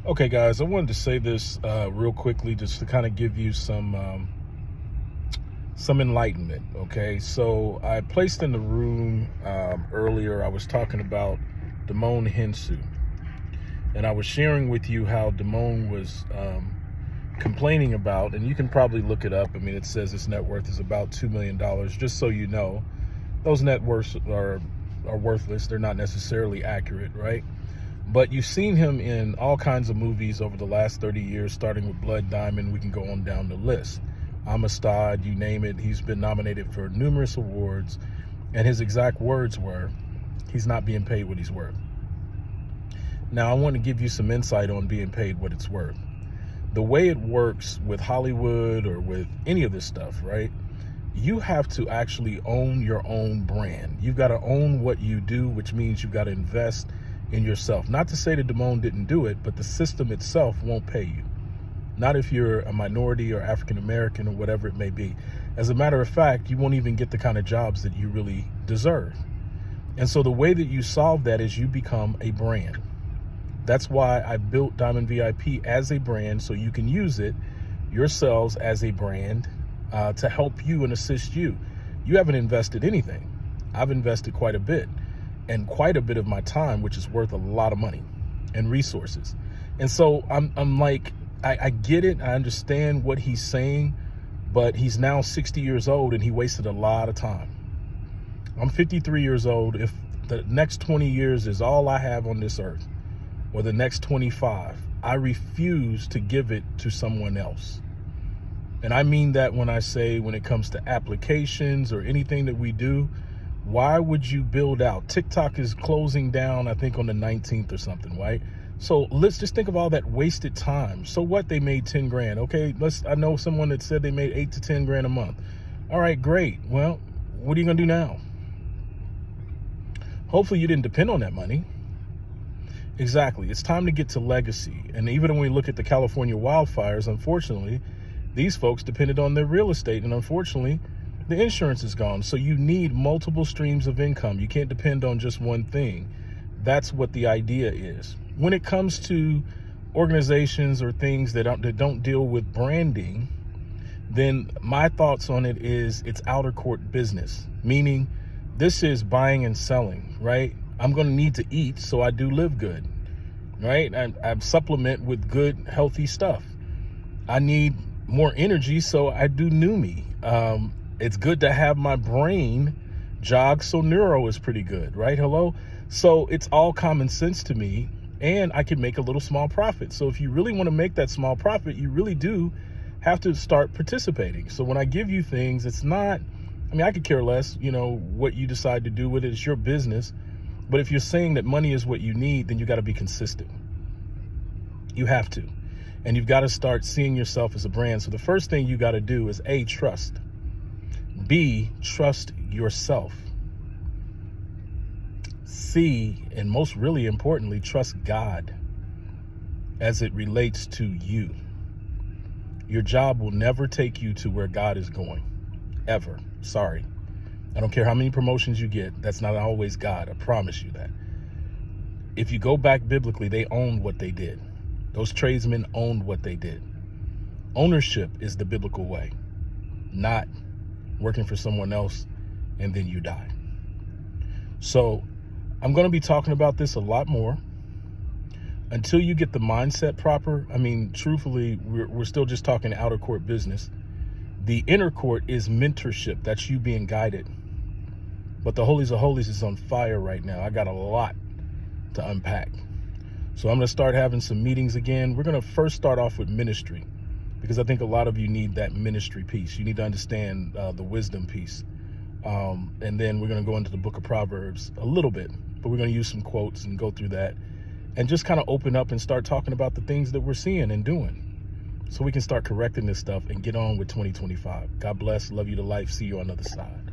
Okay, guys, I wanted to say this real quickly just to kind of give you some enlightenment. Okay, so I placed in the room earlier, I was talking about Damon Hensu, and I was sharing with you how Damon was complaining about, and you can probably look it up. I mean, it says his net worth is about $2 million. Just so you know, those net worths are worthless. They're not necessarily accurate, right? But you've seen him in all kinds of movies over the last 30 years, starting with Blood Diamond. We can go on down the list. Amistad, you name it. He's been nominated for numerous awards. And his exact words were, he's not being paid what he's worth. Now, I want to give you some insight on being paid what it's worth. The way it works with Hollywood or with any of this stuff, right? You have to actually own your own brand. You've got to own what you do, which means you've got to invest in yourself. Not to say that Damon didn't do it, but the system itself won't pay you. Not if you're a minority or African American or whatever it may be. As a matter of fact, you won't even get the kind of jobs that you really deserve. And so the way that you solve that is you become a brand. That's why I built Diamond VIP as a brand, so you can use it yourselves as a brand to help you and assist you. You haven't invested anything. I've invested quite a bit. And quite a bit of my time, which is worth a lot of money and resources. And so I'm like, I get it. I understand what he's saying, but he's now 60 years old and he wasted a lot of time. I'm 53 years old. If the next 20 years is all I have on this earth, or the next 25, I refuse to give it to someone else. And I mean that when I say when it comes to applications or anything that we do. Why would you build out? TikTok is closing down, I think, on the 19th or something, right? So let's just think of all that wasted time. So what? They made 10 grand. Okay, I know someone that said they made 8 to 10 grand a month. All right, great. Well, what are you gonna do now? Hopefully you didn't depend on that money. Exactly. It's time to get to legacy. And even when we look at the California wildfires, unfortunately, these folks depended on their real estate, and unfortunately, the insurance is gone. So you need multiple streams of income. You can't depend on just one thing. That's what the idea is. When it comes to organizations or things that don't deal with branding, then my thoughts on it is it's outer court business, meaning this is buying and selling, right? I'm going to need to eat, so I do live good, right? I supplement with good, healthy stuff. I need more energy, so I do new me. It's good to have my brain jog, so neuro is pretty good, right? Hello? So it's all common sense to me, and I can make a little small profit. So if you really want to make that small profit, you really do have to start participating. So when I give you things, it's not, I mean, I could care less, what you decide to do with it. It's your business. But if you're saying that money is what you need, then you got to be consistent. You have to. And you've got to start seeing yourself as a brand. So the first thing you got to do is A, trust. B, trust yourself. C, and most really importantly, trust God as it relates to you. Your job will never take you to where God is going, ever. Sorry. I don't care how many promotions you get. That's not always God. I promise you that. If you go back biblically, they owned what they did. Those tradesmen owned what they did. Ownership is the biblical way, not working for someone else and then you die. So I'm going to be talking about this a lot more. Until you get the mindset proper, I mean, truthfully, we're still just talking outer court business. The inner court is mentorship. That's you being guided. But the Holies of Holies is on fire right now. I got a lot to unpack. So I'm going to start having some meetings again. We're going to first start off with ministry, because I think a lot of you need that ministry piece. You need to understand the wisdom piece. And then we're going to go into the book of Proverbs a little bit, but we're going to use some quotes and go through that and just kind of open up and start talking about the things that we're seeing and doing, so we can start correcting this stuff and get on with 2025. God bless. Love you to life. See you on the other side.